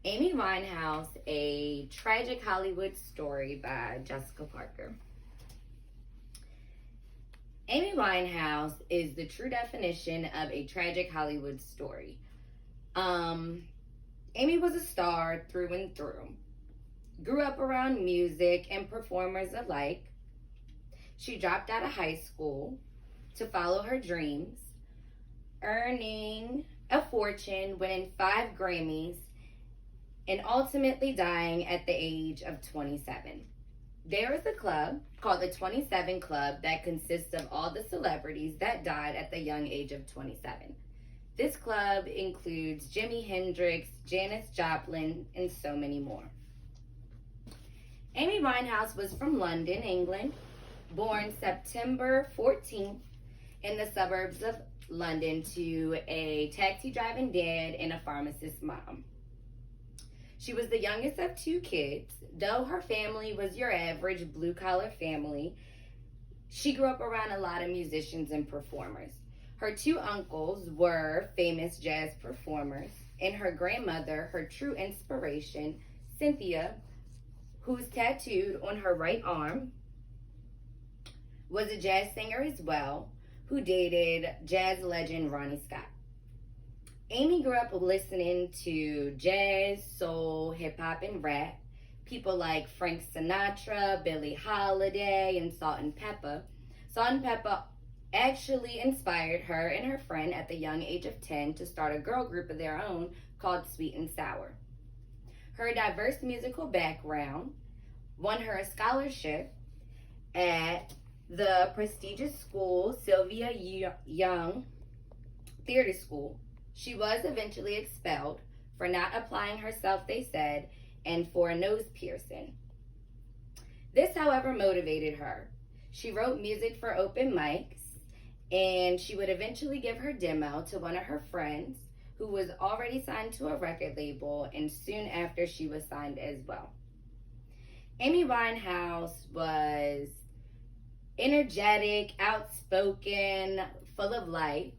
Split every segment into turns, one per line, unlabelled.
Amy Winehouse, A Tragic Hollywood Story by Jessica Parker. Amy Winehouse is the true definition of a tragic Hollywood story. Um, Amy was a star through and through. Grew up around music and performers alike. She dropped out of high school to follow her dreams, earning a fortune, winning 5 Grammys, and ultimately dying at the age of 27. There is a club called the 27 Club that consists of all the celebrities that died at the young age of 27. This club includes Jimi Hendrix, Janis Joplin, and so many more. Amy Winehouse was from London, England, born September 14th in the suburbs of London to a taxi driving dad and a pharmacist mom. She was the youngest of 2 kids. Though her family was your average blue collar family, she grew up around a lot of musicians and performers. Her 2 uncles were famous jazz performers, and her grandmother, her true inspiration, Cynthia, who's tattooed on her right arm, was a jazz singer as well, who dated jazz legend Ronnie Scott. Amy grew up listening to jazz, soul, hip hop, and rap. People like Frank Sinatra, Billie Holiday, and Salt-N-Pepa. Salt-N-Pepa actually inspired her and her friend at the young age of 10 to start a girl group of their own called Sweet and Sour. Her diverse musical background won her a scholarship at the prestigious school Sylvia Young Theater School. She was eventually expelled for not applying herself, they said, and for a nose piercing. This, however, motivated her. She wrote music for open mics, and she would eventually give her demo to one of her friends who was already signed to a record label, and soon after she was signed as well. Amy Winehouse was energetic, outspoken, full of life.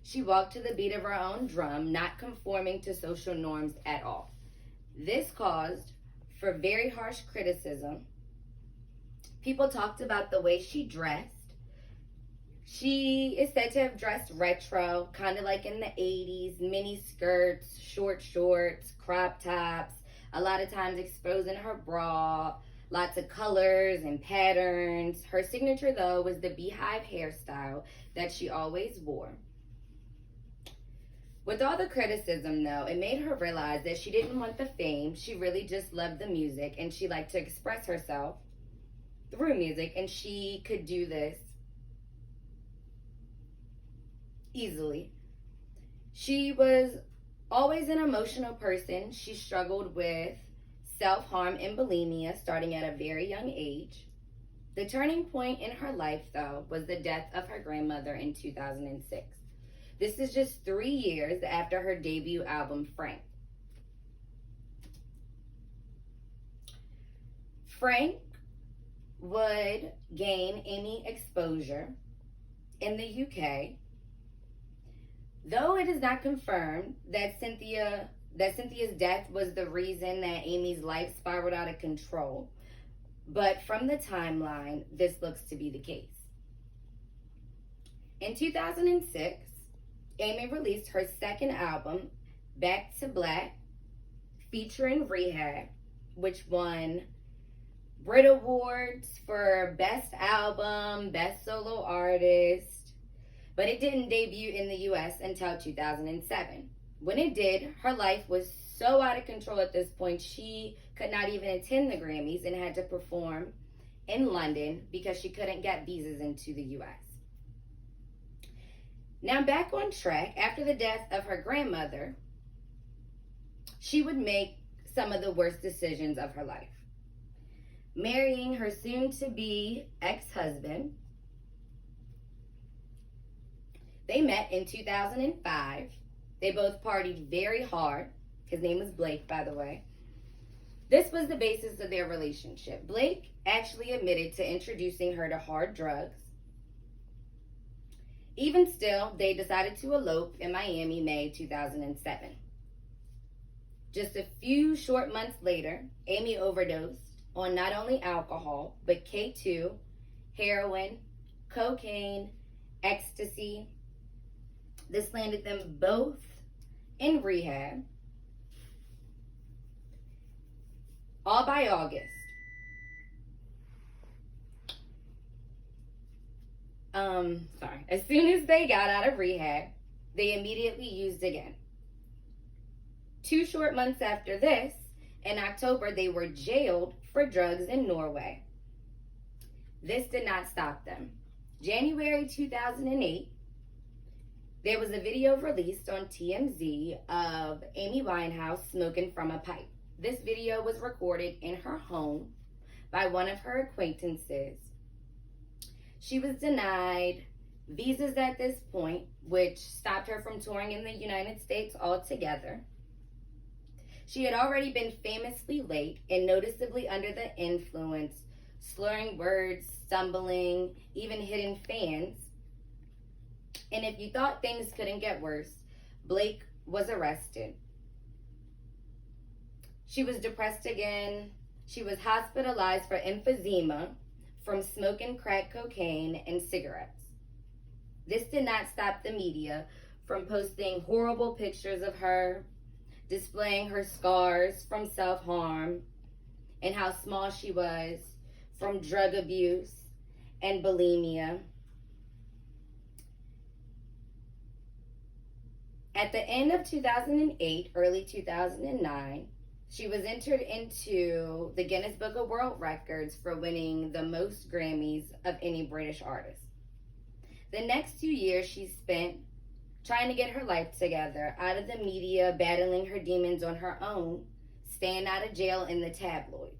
She walked to the beat of her own drum, not conforming to social norms at all. This caused for very harsh criticism. People talked about the way she dressed. She is said to have dressed retro, kind of like in the 80s, mini skirts, short shorts, crop tops, a lot of times exposing her bra, lots of colors and patterns. Her signature, though, was the beehive hairstyle that she always wore. With all the criticism, though, it made her realize that she didn't want the fame. She really just loved the music, and she liked to express herself through music, and she could do this easily. She was always an emotional person. She struggled with self-harm and bulimia starting at a very young age. The turning point in her life, though, was the death of her grandmother in 2006. This is just 3 years after her debut album, Frank. Frank would gain Amy exposure in the UK, though it is not confirmed that Cynthia's death was the reason that Amy's life spiraled out of control. But from the timeline, this looks to be the case. In 2006, Amy released her second album, Back to Black, featuring Rehab, which won Brit Awards for Best Album, Best Solo Artist, but it didn't debut in the US until 2007. When it did, her life was so out of control at this point, she could not even attend the Grammys and had to perform in London because she couldn't get visas into the US. Now, back on track, after the death of her grandmother, she would make some of the worst decisions of her life. Marrying her soon-to-be ex-husband. They met in 2005. They both partied very hard. His name was Blake, by the way. This was the basis of their relationship. Blake actually admitted to introducing her to hard drugs. Even still, they decided to elope in Miami, May 2007. Just a few short months later, Amy overdosed on not only alcohol, but K2, heroin, cocaine, ecstasy. This landed them both in rehab, all by August. As soon as they got out of rehab, they immediately used again. 2 short months after this, in October, they were jailed for drugs in Norway. This did not stop them. January 2008, there was a video released on TMZ of Amy Winehouse smoking from a pipe. This video was recorded in her home by one of her acquaintances. She was denied visas at this point, which stopped her from touring in the United States altogether. She had already been famously late and noticeably under the influence, slurring words, stumbling, even hitting fans. And if you thought things couldn't get worse, Blake was arrested. She was depressed again. She was hospitalized for emphysema from smoking crack cocaine and cigarettes. This did not stop the media from posting horrible pictures of her, displaying her scars from self-harm, and how small she was from drug abuse and bulimia. At the end of 2008, early 2009, she was entered into the Guinness Book of World Records for winning the most Grammys of any British artist. The next 2 years she spent trying to get her life together, out of the media, battling her demons on her own, staying out of jail in the tabloids.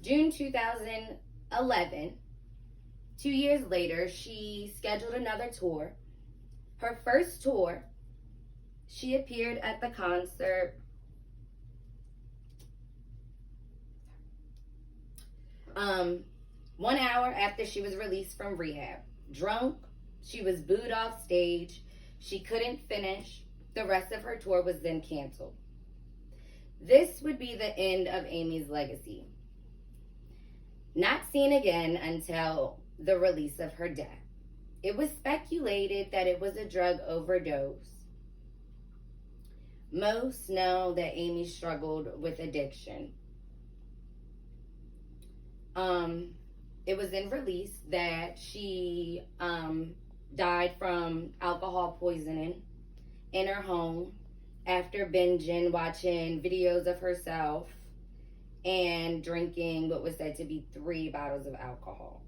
June 2011, 2 years later, she scheduled another tour. Her first tour, she appeared at the concert 1 hour after she was released from rehab. Drunk, she was booed off stage. She couldn't finish. The rest of her tour was then canceled. This would be the end of Amy's legacy. Not seen again until the release of her death. It was speculated that it was a drug overdose. Most know that Amy struggled with addiction. It was then released that she died from alcohol poisoning in her home after binging, watching videos of herself, and drinking what was said to be 3 bottles of alcohol.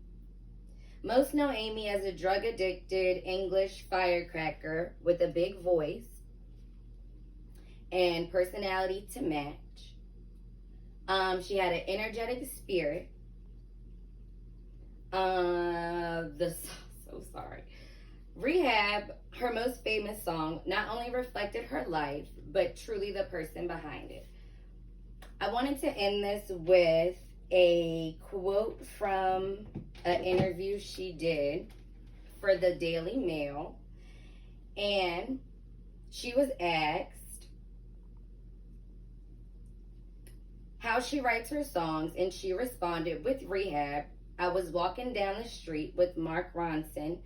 Most know Amy as a drug-addicted English firecracker with a big voice and personality to match. She had an energetic spirit. So sorry. Rehab, her most famous song, not only reflected her life, but truly the person behind it. I wanted to end this with a quote from an interview she did for the Daily Mail. And she was asked how she writes her songs, and she responded, "With rehab, I was walking down the street with Mark Ronson,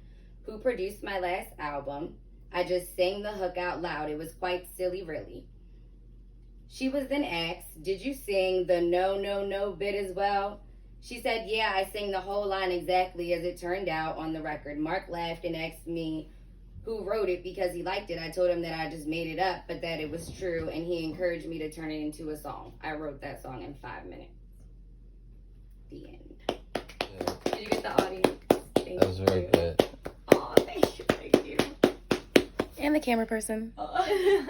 who produced my last album. I just sang the hook out loud. It was quite silly, really." She was then asked, "Did you sing the no, no, no bit as well?" She said, "Yeah, I sang the whole line exactly as it turned out on the record." Mark laughed and asked me who wrote it because he liked it. I told him that I just made it up, but that it was true, and he encouraged me to turn it into a song. I wrote that song in 5 minutes. The end.
Yeah.
Did you get the audience?
That was very good.
Oh, thank you.
And the camera person.
Oh.